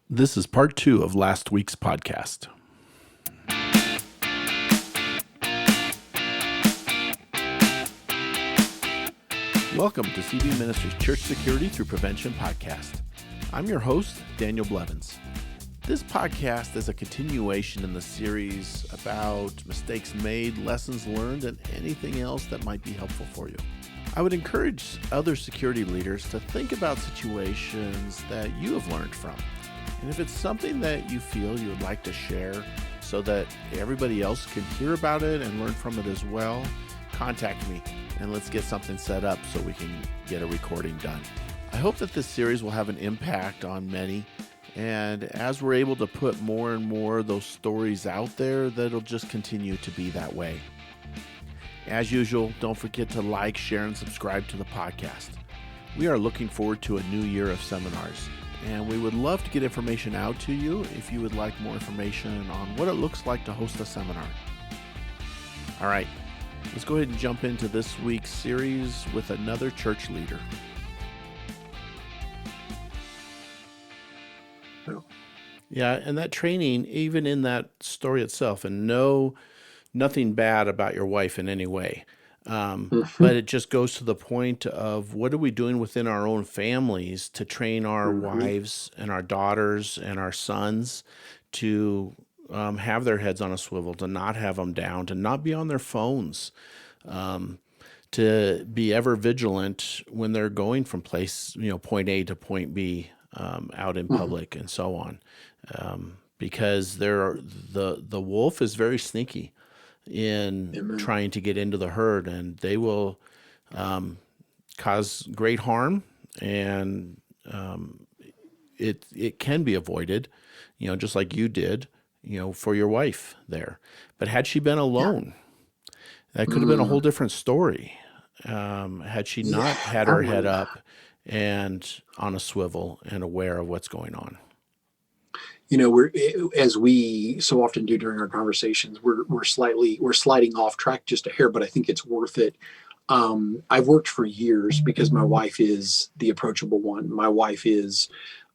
This is part 2 of last week's podcast. Welcome to CB Ministries Church Security Through Prevention podcast. I'm your host, Daniel Blevins. This podcast is a continuation in the series about mistakes made, lessons learned, and anything else that might be helpful for you. I would encourage other security leaders to think about situations that you have learned from. And if it's something that you feel you would like to share so that everybody else can hear about it and learn from it as well, contact me and let's get something set up so we can get a recording done. I hope that this series will have an impact on many, and as we're able to put more and more of those stories out there, that'll just continue to be that way. As usual, don't forget to like, share, and subscribe to the podcast. We are looking forward to a new year of seminars, and we would love to get information out to you if you would like more information on what it looks like to host a seminar. All right, let's go ahead and jump into this week's series with another church leader. Yeah, and that training, even in that story itself, and nothing bad about your wife in any way. But it just goes to the point of what are we doing within our own families to train our wives and our daughters and our sons to have their heads on a swivel, to not have them down, to not be on their phones, to be ever vigilant when they're going from point A to point B out in public and so on. Because the wolf is very sneaky in trying to get into the herd, and they will cause great harm, and it can be avoided, just like you did, for your wife there. But had she been alone, that could have been a whole different story. Had she not had her head up and on a swivel and aware of what's going on. We're, as we so often do during our conversations, we're sliding off track just a hair, but I think it's worth it. I've worked for years because my wife is the approachable one. My wife is,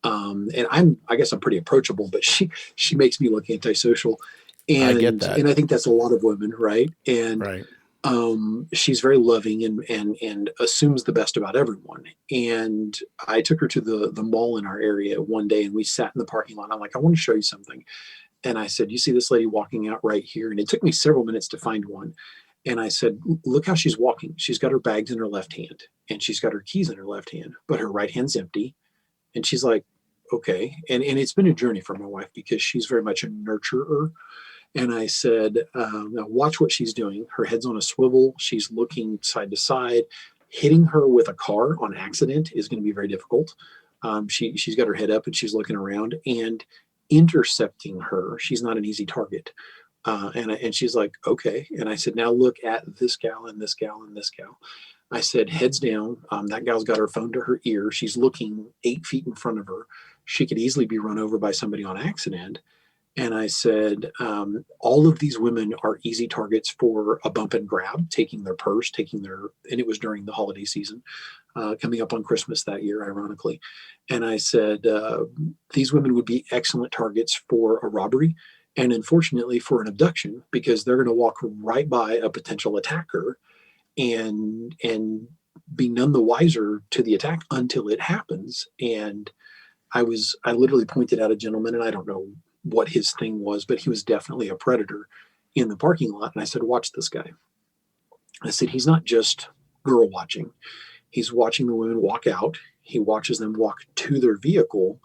and I guess I'm pretty approachable, but she makes me look antisocial. And I get that. And I think that's a lot of women, right? And right. She's very loving and assumes the best about everyone. And I took her to the mall in our area one day, and we sat in the parking lot. I'm like, I want to show you something. And I said, you see this lady walking out right here? And it took me several minutes to find one. And I said, look how she's walking. She's got her bags in her left hand, and she's got her keys in her left hand, but her right hand's empty. And she's like, okay. And it's been a journey for my wife because she's very much a nurturer. And I said, now watch what she's doing. Her head's on a swivel. She's looking side to side. Hitting her with a car on accident is going to be very difficult. She's got her head up and she's looking around, and intercepting her, she's not an easy target. And she's like, okay. And I said, now look at this gal and this gal and this gal. I said, heads down. That gal's got her phone to her ear. She's looking 8 feet in front of her. She could easily be run over by somebody on accident. And I said, all of these women are easy targets for a bump and grab, taking their purse, and it was during the holiday season, coming up on Christmas that year, ironically. And I said, these women would be excellent targets for a robbery and, unfortunately, for an abduction, because they're going to walk right by a potential attacker and be none the wiser to the attack until it happens. And I literally pointed out a gentleman, and I don't know what his thing was, but he was definitely a predator in the parking lot. And I said, watch this guy. I said, he's not just girl watching. He's watching the women walk out. He watches them walk to their vehicle.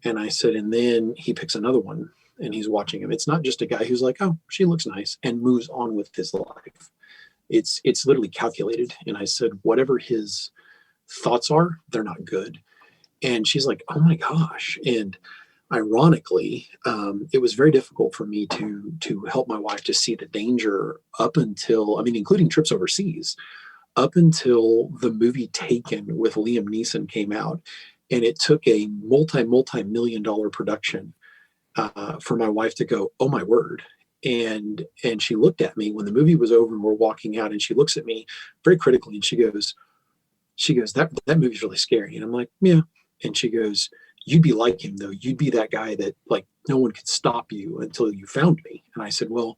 And I said, and then he picks another one and he's watching him. It's not just a guy who's like, oh, she looks nice, and moves on with his life. It's literally calculated. And I said, whatever his thoughts are, they're not good. And she's like, oh my gosh. And ironically, it was very difficult for me to help my wife to see the danger up until, including trips overseas, up until the movie Taken with Liam Neeson came out. And it took a multi-million-dollar production for my wife to go, oh my word. And she looked at me when the movie was over and we're walking out, and she looks at me very critically, and she goes, that movie's really scary. And I'm like, yeah. And she goes, you'd be like him though. You'd be that guy that like no one could stop you until you found me. And I said, well,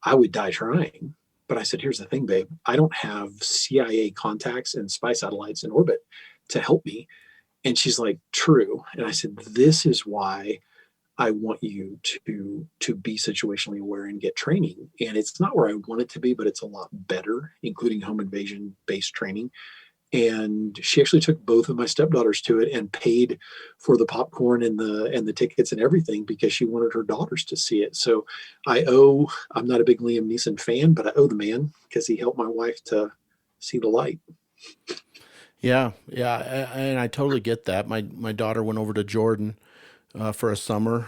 I would die trying. But I said, here's the thing, babe. I don't have CIA contacts and spy satellites in orbit to help me. And she's like, true. And I said, this is why I want you to be situationally aware and get training. And it's not where I want it to be, but it's a lot better, including home invasion based training. And she actually took both of my stepdaughters to it and paid for the popcorn and the tickets and everything because she wanted her daughters to see it. So I'm not a big Liam Neeson fan, but I owe the man because he helped my wife to see the light. Yeah, yeah, and I totally get that. My daughter went over to Jordan for a summer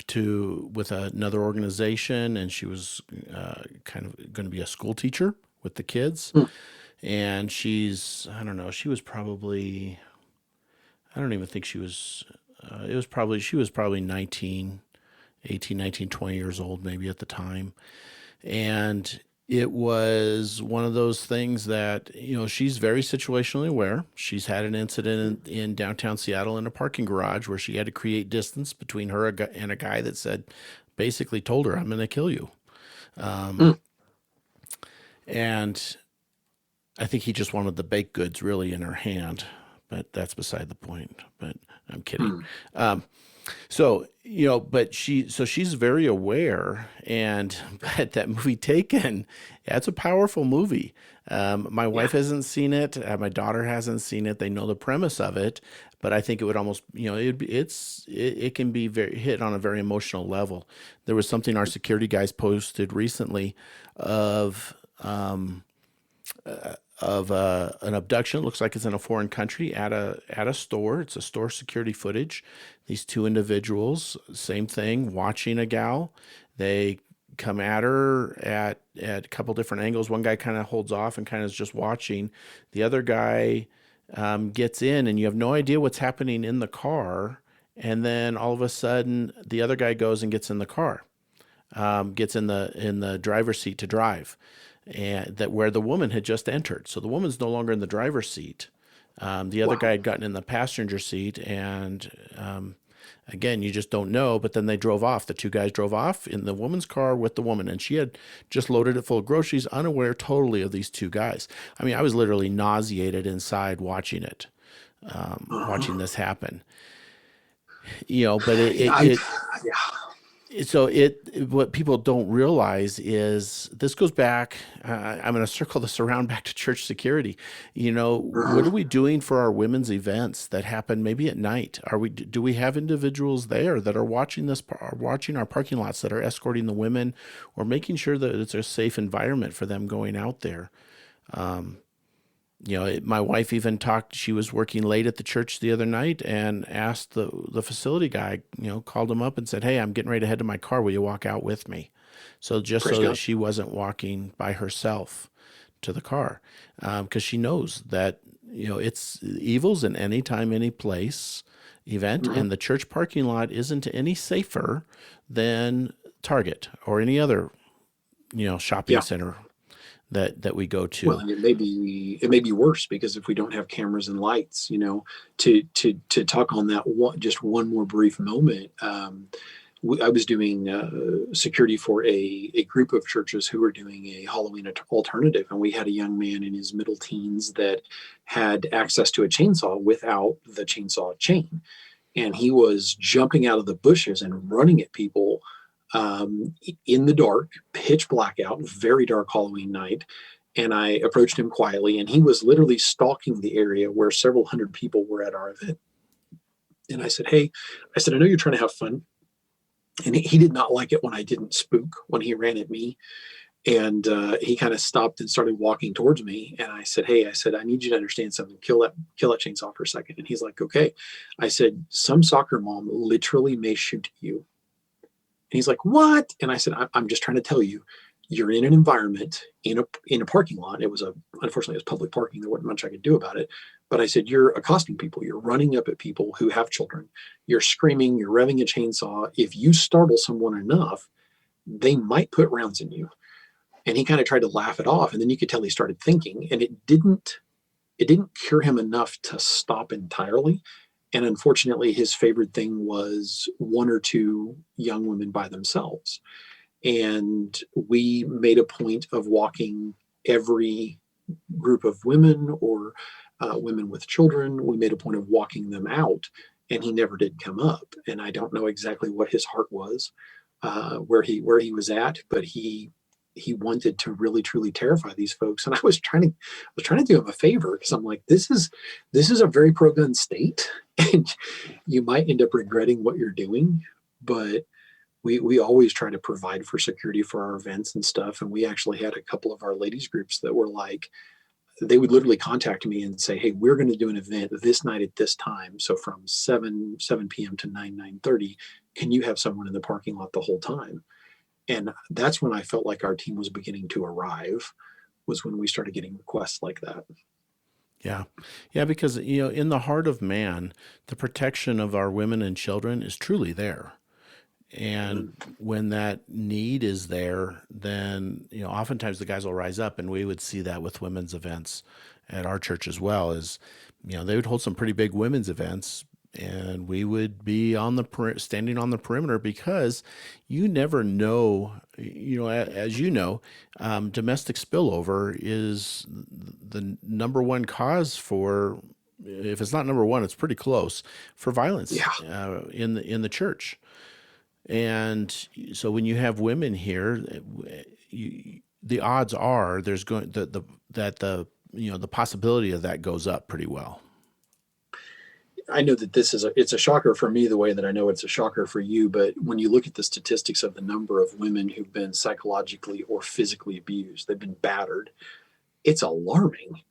to with another organization, and she was kind of going to be a school teacher with the kids. Hmm. And I don't know, she was probably, I don't even think she was, she was probably 19, 18, 19, 20 years old maybe at the time. And it was one of those things that, she's very situationally aware. She's had an incident in downtown Seattle in a parking garage where she had to create distance between her and a guy that basically told her, I'm going to kill you. Hmm. And I think he just wanted the baked goods really in her hand, but that's beside the point. But I'm kidding. Hmm. Um, so, she's very aware, and but that movie Taken, yeah, it's a powerful movie. My Yeah. wife hasn't seen it. My daughter hasn't seen it. They know the premise of it, but I think it would almost, it can be very hit on a very emotional level. There was something our security guys posted recently of, an abduction. It looks like it's in a foreign country at a store. It's a store security footage. These two individuals, same thing, watching a gal. They come at her at a couple different angles. One guy kind of holds off and kind of is just watching. The other guy gets in, and you have no idea what's happening in the car. And then all of a sudden, the other guy goes and gets in the car, gets in the driver's seat to drive, and that where the woman had just entered. So the woman's no longer in the driver's seat. The other guy Wow. had gotten in the passenger seat, and again, you just don't know. But then they drove off. The two guys drove off in the woman's car with the woman, and she had just loaded it full of groceries, unaware totally of these two guys. I mean, I was literally nauseated inside watching it, watching Uh-huh. this happen. But Yeah, yeah. what people don't realize is this goes back. I'm going to circle this around back to church security. What are Uh-huh. we doing for our women's events that happen maybe at night? Do we have individuals there that are watching are watching our parking lots, that are escorting the women, or making sure that it's a safe environment for them going out there? My wife even talked. She was working late at the church the other night and asked the facility guy. Called him up and said, "Hey, I'm getting ready to head to my car. Will you walk out with me?" So just Praise so that God. she wasn't walking by herself to the car, because she knows that it's evils in any time, any place event, Mhm. and the church parking lot isn't any safer than Target or any other shopping Yeah. center that we go Well, to. and it may be worse because if we don't have cameras and lights, to talk on that just one more brief moment. I was doing security for a group of churches who were doing a Halloween alternative, and we had a young man in his middle teens that had access to a chainsaw without the chainsaw chain, and he was jumping out of the bushes and running at people in the dark, pitch blackout, very dark Halloween night. And I approached him quietly, and he was literally stalking the area where several hundred people were at our event. And I said, "Hey," I said, "I know you're trying to have fun." And he did not like it when I didn't spook when he ran at me. And he kind of stopped and started walking towards me. And I said, "Hey," I said, "I need you to understand something. Kill that chainsaw for a second." And he's like, "Okay." I said, "Some soccer mom literally may shoot you." And he's like, "What?" And I said, "I'm just trying to tell you, you're in an environment in a parking lot. It was unfortunately it was public parking. There wasn't much I could do about it. But I said, you're accosting people. You're running up at people who have children. You're screaming. You're revving a chainsaw. If you startle someone enough, they might put rounds in you." And he kind of tried to laugh it off, and then you could tell he started thinking, and it didn't cure him enough to stop entirely. And unfortunately, his favorite thing was one or two young women by themselves. And we made a point of walking every group of women or women with children. We made a point of walking them out, and he never did come up. And I don't know exactly what his heart was, where he was at, but he wanted to really truly terrify these folks. And I was trying to do him a favor, because I'm like, this is a very pro gun state, and you might end up regretting what you're doing. But we always try to provide for security for our events and stuff. And we actually had a couple of our ladies groups that were like, they would literally contact me and say, hey, we're going to do an event this night at this time, so from 7 p.m. to 9:30, can you have someone in the parking lot the whole time? And that's when I felt like our team was beginning to arrive, was when we started getting requests like that. Yeah. Yeah, because in the heart of man, the protection of our women and children is truly there. And when that need is there, then oftentimes the guys will rise up, and we would see that with women's events at our church as well. Is they would hold some pretty big women's events, and we would be standing on the perimeter, because you never know. As domestic spillover is the number one cause for. If it's not number one, it's pretty close for violence Yeah. in the church. And so when you have women here, the odds are there's going that the possibility of that goes up pretty well. I know that it's a shocker for me, the way that I know it's a shocker for you. But when you look at the statistics of the number of women who've been psychologically or physically abused, they've been battered, it's alarming.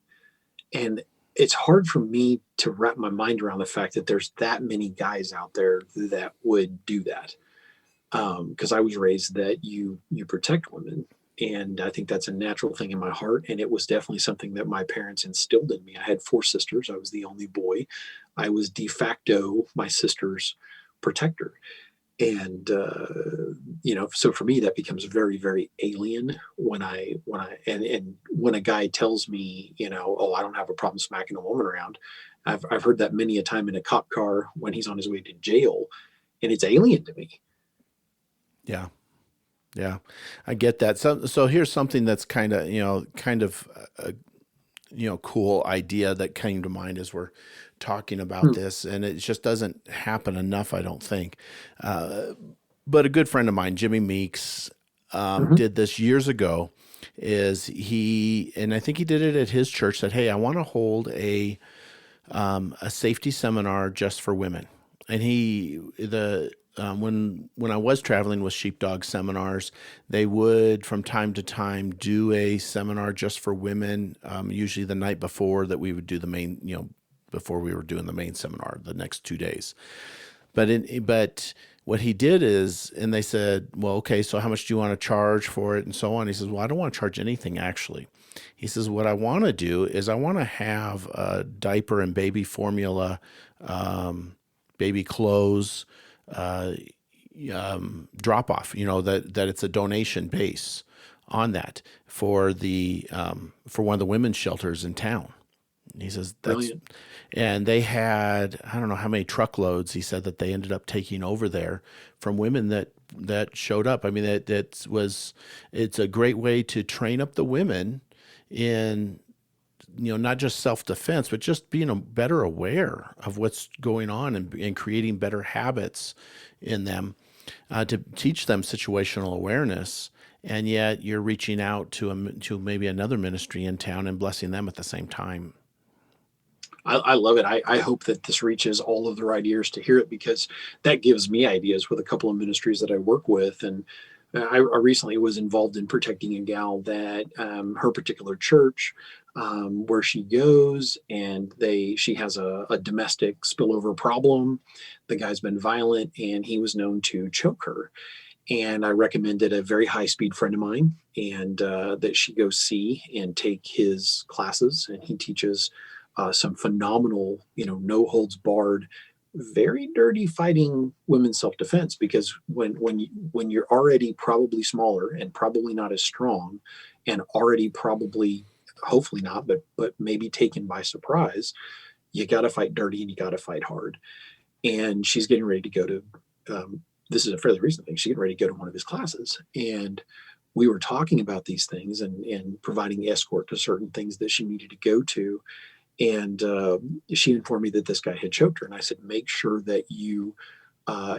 And it's hard for me to wrap my mind around the fact that there's that many guys out there that would do that. Because I was raised that you protect women, and I think that's a natural thing in my heart. And it was definitely something that my parents instilled in me. I had four sisters. I was the only boy. I was de facto my sister's protector. And so for me, that becomes very, very alien and when a guy tells me, oh, I don't have a problem smacking a woman around. I've heard that many a time in a cop car when he's on his way to jail, and it's alien to me. Yeah. Yeah, I get that. So here's something that's kind of a cool idea that came to mind as we're talking about Hmm. this, and it just doesn't happen enough, I don't think. But a good friend of mine, Jimmy Meeks, Mhm. did this years ago. And I think he did it at his church. Said, "Hey, I want to hold a safety seminar just for women." And when I was traveling with sheepdog seminars, they would from time to time do a seminar just for women. Usually the night before that we would do the main, before we were doing the main seminar, the next 2 days. But what he did is, and they said, well, okay, so how much do you want to charge for it, and so on. He says, well, I don't want to charge anything actually. He says, what I want to do is I want to have a diaper and baby formula, baby clothes, uh, drop off. That it's a donation base on that for one of the women's shelters in town. He says Brilliant. and they had, I don't know how many truckloads, he said, that they ended up taking over there from women that showed up. I mean, it's a great way to train up the women in, not just self-defense, but just being better aware of what's going on, and creating better habits in them, to teach them situational awareness. And yet you're reaching out to maybe another ministry in town and blessing them at the same time. I love it. I hope that this reaches all of the right ears to hear it, because that gives me ideas with a couple of ministries that I work with. And I recently was involved in protecting a gal that her particular church, where she goes, and she has a domestic spillover problem. The guy's been violent, and he was known to choke her. And I recommended a very high speed friend of mine, and that she go see and take his classes. And he teaches some phenomenal, no holds barred, very dirty fighting women's self defense. Because when you're already probably smaller and probably not as strong, and already probably, hopefully not, but maybe taken by surprise, you got to fight dirty and you got to fight hard. And she's getting ready to go to, this is a fairly recent thing. She's getting ready to go to one of his classes. And we were talking about these things and providing escort to certain things that she needed to go to. And she informed me that this guy had choked her. And I said, make sure that you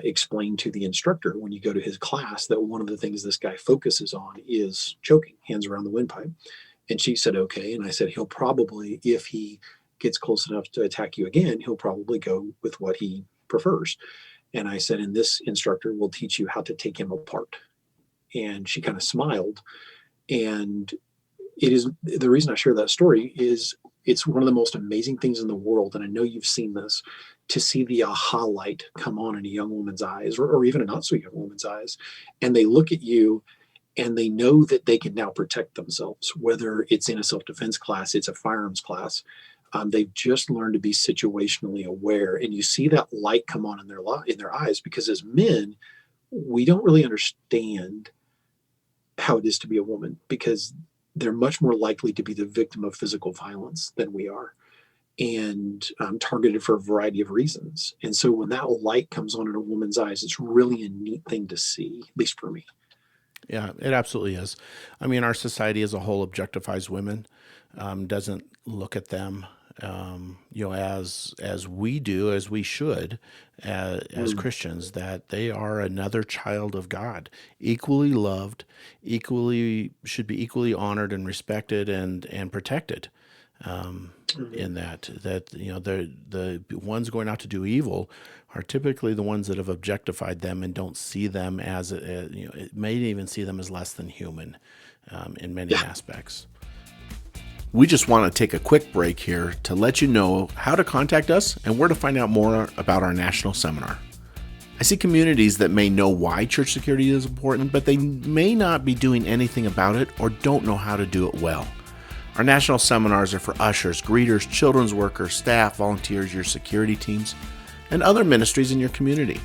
explain to the instructor when you go to his class that one of the things this guy focuses on is choking, hands around the windpipe. And she said, okay. And I said, he'll probably, if he gets close enough to attack you again, he'll probably go with what he prefers. And I said, and this instructor will teach you how to take him apart. And she kind of smiled. And it is the reason I share that story is it's one of the most amazing things in the world. And I know you've seen this, to see the aha light come on in a young woman's eyes, or even a not so young woman's eyes. And they look at you and they know that they can now protect themselves, whether it's in a self-defense class, it's a firearms class. They've just learned to be situationally aware, and you see that light come on in their eyes, because as men, we don't really understand how it is to be a woman, because they're much more likely to be the victim of physical violence than we are, and targeted for a variety of reasons. And so when that light comes on in a woman's eyes, it's really a neat thing to see, at least for me. Yeah, it absolutely is. I mean, our society as a whole objectifies women, doesn't look at them, as we do, as we should, as Mm. Christians, that they are another child of God, equally loved, equally should be equally honored and respected and protected. Mhm. In that the ones going out to do evil are typically the ones that have objectified them and don't see them as it may even see them as less than human, in many Yeah. aspects. We just want to take a quick break here to let you know how to contact us and where to find out more about our national seminar. I see communities that may know why church security is important, but they may not be doing anything about it or don't know how to do it well. Our national seminars are for ushers, greeters, children's workers, staff, volunteers, your security teams, and other ministries in your community.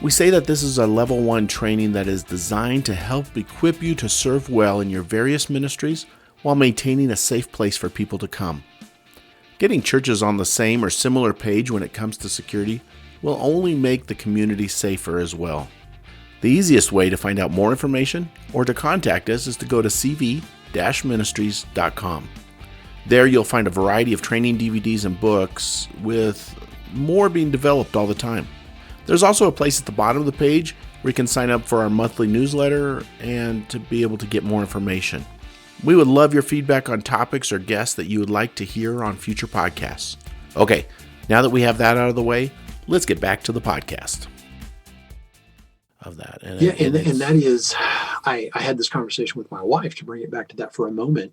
We say that this is a level 1 training that is designed to help equip you to serve well in your various ministries while maintaining a safe place for people to come. Getting churches on the same or similar page when it comes to security will only make the community safer as well. The easiest way to find out more information or to contact us is to go to cv-ministries.com. There you'll find a variety of training DVDs and books, with more being developed all the time. There's also a place at the bottom of the page where you can sign up for our monthly newsletter and to be able to get more information. We would love your feedback on topics or guests that you would like to hear on future podcasts. Okay, now that we have that out of the way, let's get back to the podcast of that. And that is, I had this conversation with my wife, to bring it back to that for a moment.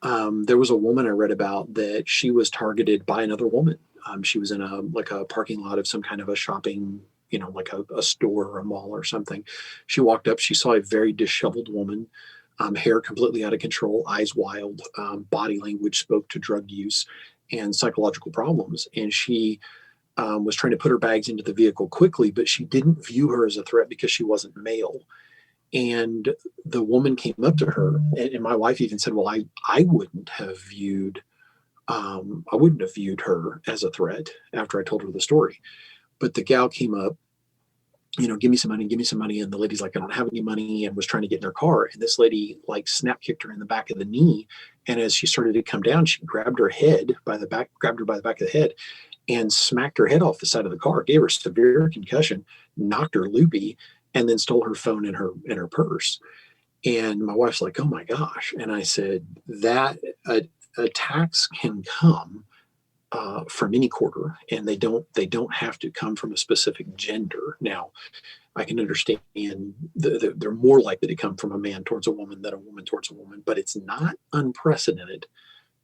There was a woman I read about that she was targeted by another woman. She was in a parking lot of some kind of a shopping, like a store or a mall or something. She walked up, she saw a very disheveled woman, hair completely out of control, eyes wild, body language spoke to drug use and psychological problems. And she was trying to put her bags into the vehicle quickly, but she didn't view her as a threat because she wasn't male. And the woman came up to her, and my wife even said, well, I wouldn't have viewed her as a threat after I told her the story. But the gal came up, give me some money. And the lady's like, I don't have any money, and was trying to get in her car. And this lady snap kicked her in the back of the knee. And as she started to come down, she grabbed her by the back of the head and smacked her head off the side of the car, gave her severe concussion, knocked her loopy, and then stole her phone and her purse. And my wife's like, oh my gosh. And I said that attacks can come from any quarter, and they don't have to come from a specific gender. Now, I can understand they're more likely to come from a man towards a woman than a woman towards a woman, but it's not unprecedented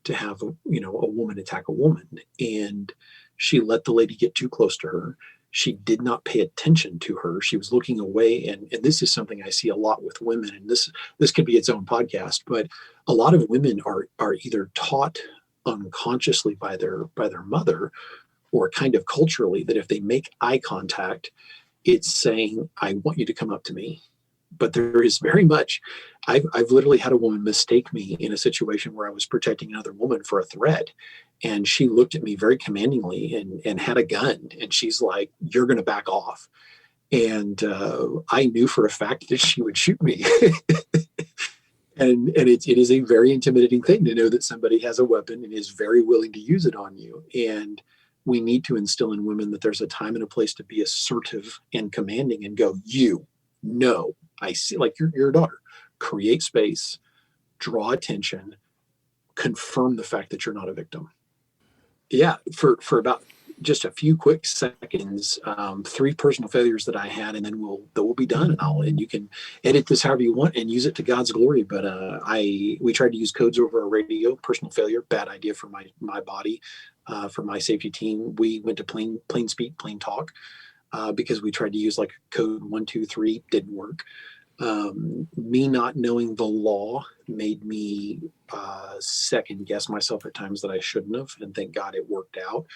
to have a woman attack a woman. And she let the lady get too close to her. She did not pay attention to her. She was looking away. And this is something I see a lot with women. And this could be its own podcast, but a lot of women are either taught unconsciously by their mother, or kind of culturally, that if they make eye contact, it's saying, I want you to come up to me. but there is very much, I've literally had a woman mistake me in a situation where I was protecting another woman for a threat. And she looked at me very commandingly and had a gun. And she's like, "You're going to back off." And I knew for a fact that she would shoot me. And it is a very intimidating thing to know that somebody has a weapon and is very willing to use it on you. And we need to instill in women that there's a time and a place to be assertive and commanding and go, "You, no, I see," like you're a daughter. Create space, draw attention, confirm the fact that you're not a victim. Yeah, for about just a few quick seconds, three personal failures that I had, and then we'll be done, and you can edit this however you want and use it to God's glory. But we tried to use codes over a radio. Personal failure, bad idea for my body. For my safety team, we went to plain speak, plain talk, because we tried to use like code 1, 2, 3, didn't work. Me not knowing the law made me second guess myself at times that I shouldn't have, and thank God it worked out.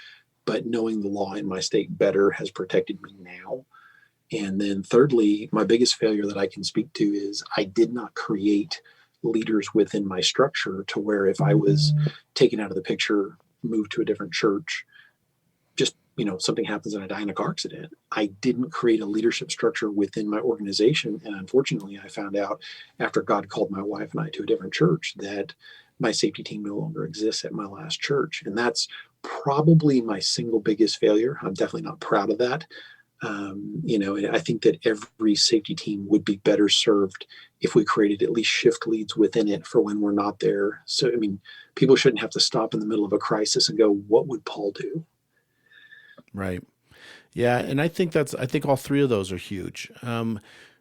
But knowing the law in my state better has protected me now. And then thirdly, my biggest failure that I can speak to is I did not create leaders within my structure to where if I was taken out of the picture, moved to a different church, just something happens and I die in a car accident. I didn't create a leadership structure within my organization. And unfortunately, I found out after God called my wife and I to a different church that my safety team no longer exists at my last church. And that's probably my single biggest failure. I'm definitely not proud of that. I think that every safety team would be better served if we created at least shift leads within it for when we're not there. So, people shouldn't have to stop in the middle of a crisis and go, "What would Paul do?" Right. Yeah, and I think all three of those are huge.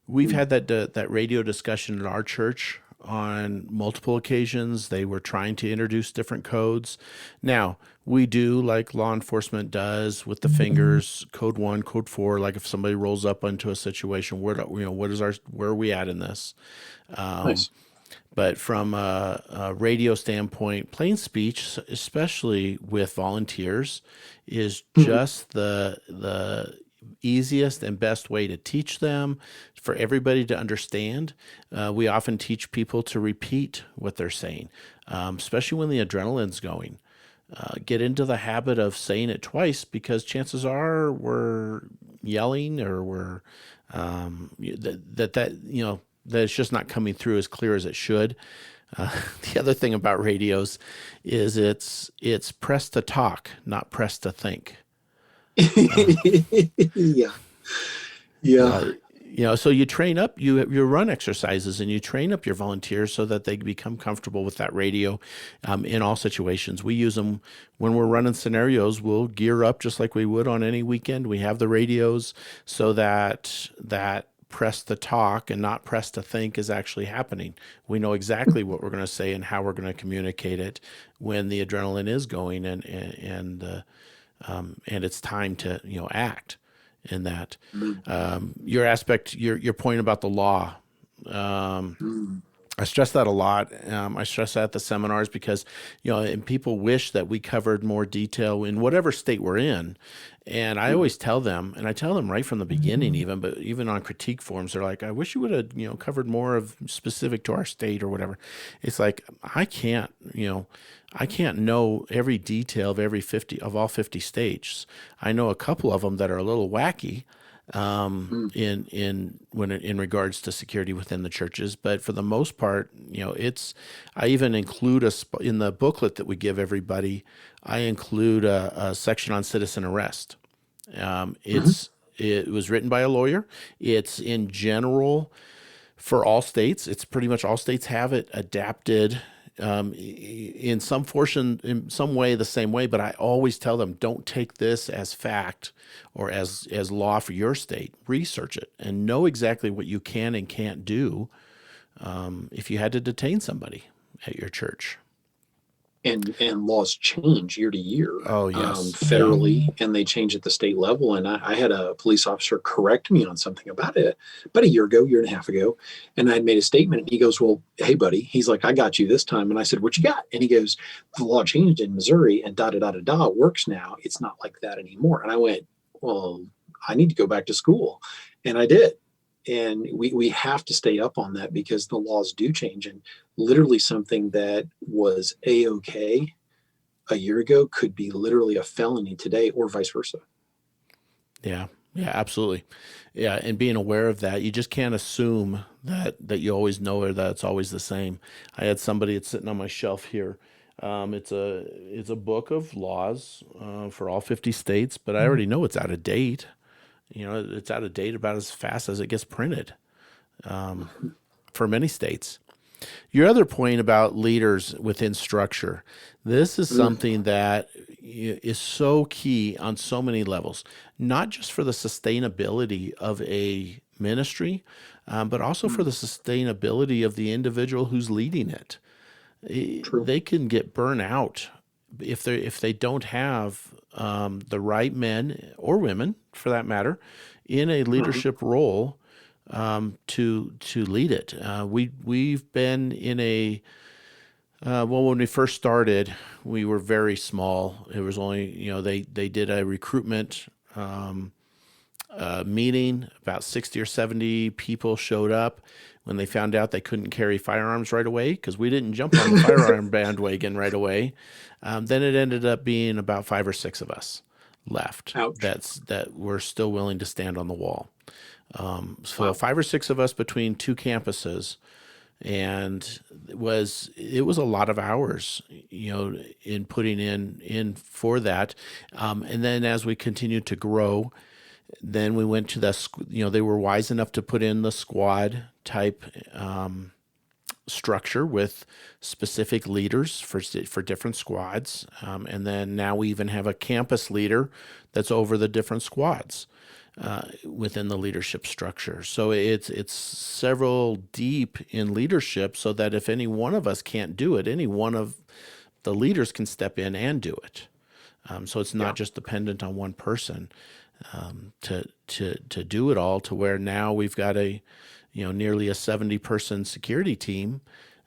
We've had that radio discussion at our church on multiple occasions. They were trying to introduce different codes. Now, we do like law enforcement does with the fingers, code 1, code 4, like if somebody rolls up into a situation, where are we at in this? Nice. But from a radio standpoint, plain speech, especially with volunteers, is just the easiest and best way to teach them, for everybody to understand. We often teach people to repeat what they're saying, especially when the adrenaline's going. Get into the habit of saying it twice, because chances are we're yelling or we're that it's just not coming through as clear as it should. The other thing about radios is it's press to talk, not press to think. Yeah. Yeah. So you train up, you run exercises and you train up your volunteers so that they become comfortable with that radio in all situations. We use them when we're running scenarios. We'll gear up just like we would on any weekend. We have the radios so that press to talk and not press to think is actually happening. We know exactly what we're going to say and how we're going to communicate it when the adrenaline is going and it's time to act. In that, your point about the law, I stress that a lot. I stress that at the seminars because, and people wish that we covered more detail in whatever state we're in. And I always tell them, and I tell them right from the beginning, but even on critique forums, they're like, "I wish you would have, covered more of specific to our state or whatever." It's like, I can't know every detail of all 50 states. I know a couple of them that are a little wacky, in regards to security within the churches, but for the most part, I even include in the booklet that we give everybody, I include a section on citizen arrest. It was written by a lawyer. It's in general for all states. It's pretty much all states have it adapted in some portion, in some way, the same way. But I always tell them, don't take this as fact or as law for your state. Research it and know exactly what you can and can't do if you had to detain somebody at your church. And laws change year to year. Oh, yes. Federally, and they change at the state level. And I had a police officer correct me on something about a year and a half ago. And I'd made a statement and he goes, "Well, hey buddy," he's like, "I got you this time." And I said, "What you got?" And he goes, "The law changed in Missouri and it works now. It's not like that anymore." And I went, "Well, I need to go back to school." And I did. And we have to stay up on that because the laws do change. And literally something that was A-OK a year ago could be literally a felony today, or vice versa. Yeah. Yeah, absolutely. Yeah, and being aware of that, you just can't assume that you always know or that it's always the same. I had somebody that's sitting on my shelf here. It's a book of laws for all 50 states, but I already know it's out of date. It's out of date about as fast as it gets printed for many states. Your other point about leaders within structure, this is Mm, something that is so key on so many levels, not just for the sustainability of a ministry, but also for mm, the sustainability of the individual who's leading it. true. They can get burnt out if they don't have the right men or women, for that matter, in a Mhm. leadership role to lead it. We've been in a well, when we first started, we were very small. It was only they did a recruitment meeting. About 60 or 70 people showed up. When they found out they couldn't carry firearms right away, because we didn't jump on the firearm bandwagon right away, then it ended up being about 5 or 6 of us left. Ouch. That were still willing to stand on the wall. So Wow. 5 or 6 of us between 2 campuses, and it was a lot of hours, in putting in for that. And then as we continued to grow, then we went to they were wise enough to put in the squad type structure with specific leaders for different squads, and then now we even have a campus leader that's over the different squads within the leadership structure. So it's several deep in leadership, so that if any one of us can't do it, any one of the leaders can step in and do it. So it's not Yeah. just dependent on one person to do it all. To where now we've got nearly a 70-person security team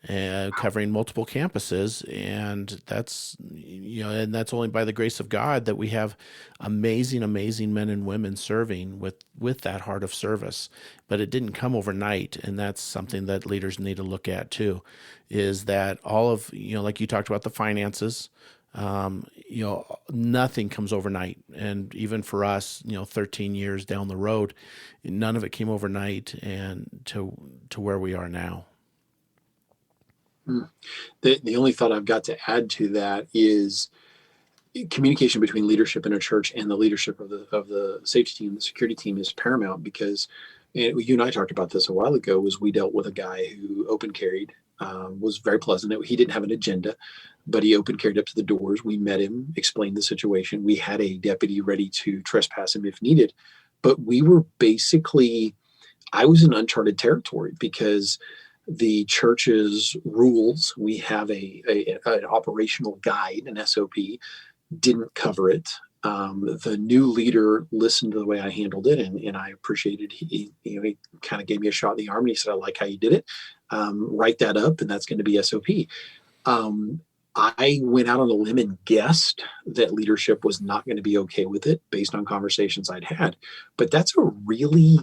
covering multiple campuses, and that's only by the grace of God that we have amazing men and women serving with that heart of service. But it didn't come overnight, and that's something that leaders need to look at too. Is that all of like you talked about the finances. Nothing comes overnight, and even for us, 13 years down the road, none of it came overnight, and to where we are now. Mm. The only thought I've got to add to that is communication between leadership in a church and the leadership of the safety team, the security team, is paramount. Because and you and I talked about this a while ago. Was we dealt with a guy who open carried, was very pleasant. He didn't have an agenda, but he open carried up to the doors. We met him, explained the situation. We had a deputy ready to trespass him if needed, but we were basically, I was in uncharted territory because the church's rules, we have an operational guide, an SOP, didn't cover it. The new leader listened to the way I handled it, and I appreciated. He kind of gave me a shot in the arm, and he said, "I like how you did it. Write that up, and that's going to be SOP." Um, I went out on a limb and guessed that leadership was not going to be okay with it based on conversations I'd had. But that's a really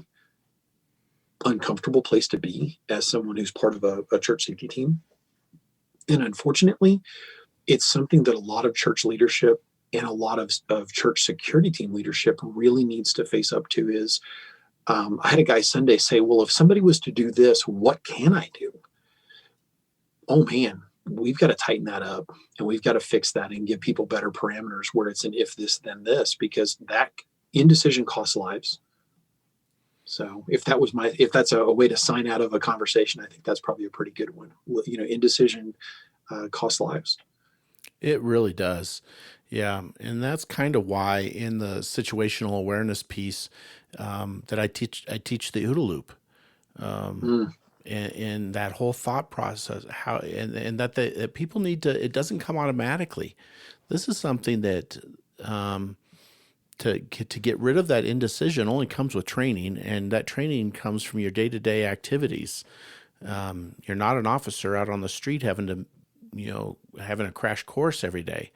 uncomfortable place to be as someone who's part of a church safety team. And unfortunately, it's something that a lot of church leadership and a lot of church security team leadership really needs to face up to. Is I had a guy Sunday say, well, if somebody was to do this, what can I do? Oh man, we've got to tighten that up, and we've got to fix that and give people better parameters where it's an if this then this, because that indecision costs lives. So if that's a way to sign out of a conversation, I think that's probably a pretty good one. Indecision costs lives. It really does. Yeah. And that's kind of why in the situational awareness piece that I teach the OODA loop. Mm, And that whole thought process, how and that people need to. It doesn't come automatically. This is something that to get rid of that indecision only comes with training, and that training comes from your day to day activities. You're not an officer out on the street having a crash course every day.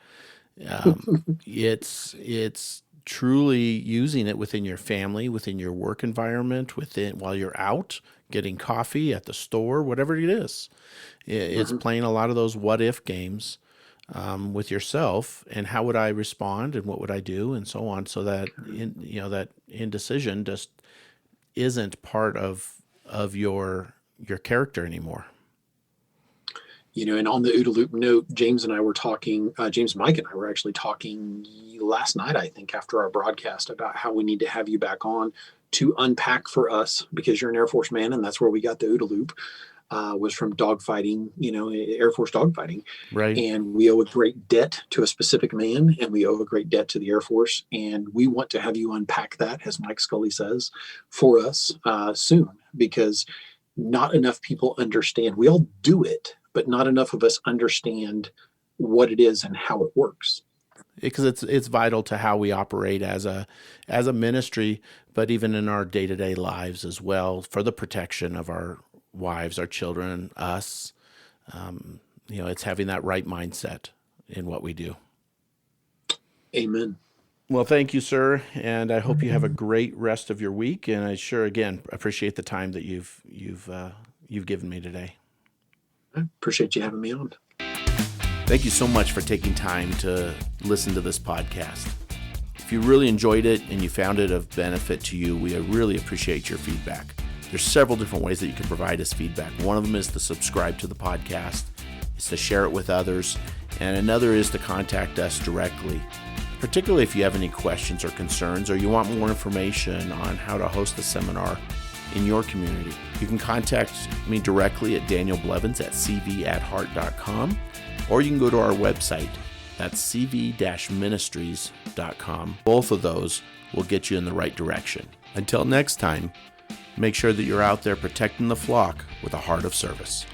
Um, it's truly using it within your family, within your work environment, while you're out getting coffee at the store, whatever it is. It's playing a lot of those what if games with yourself, and how would I respond and what would I do and so on, so that that indecision just isn't part of your character anymore. And on the OODA loop note, James and I were talking, Mike and I were actually talking last night, I think, after our broadcast, about how we need to have you back on to unpack for us, because you're an Air Force man, and that's where we got the OODA loop, was from dogfighting, Air Force dogfighting. Right. And we owe a great debt to a specific man, and we owe a great debt to the Air Force. And we want to have you unpack that, as Mike Scully says, for us soon, because not enough people understand. We all do it, but not enough of us understand what it is and how it works. Because it's vital to how we operate as a ministry, but even in our day-to-day lives as well, for the protection of our wives, our children, us. It's having that right mindset in what we do. Amen. Well, thank you, sir, and I hope you have a great rest of your week. And I sure, again, appreciate the time that you've given me today. I appreciate you having me on. Thank you so much for taking time to listen to this podcast. If you really enjoyed it and you found it of benefit to you, we really appreciate your feedback. There's several different ways that you can provide us feedback. One of them is to subscribe to the podcast, is to share it with others, and another is to contact us directly, particularly if you have any questions or concerns, or you want more information on how to host a seminar in your community. You can contact me directly at danielblevins@cv@heart.com, or you can go to our website, that's cv-ministries.com. Both of those will get you in the right direction. Until next time, make sure that you're out there protecting the flock with a heart of service.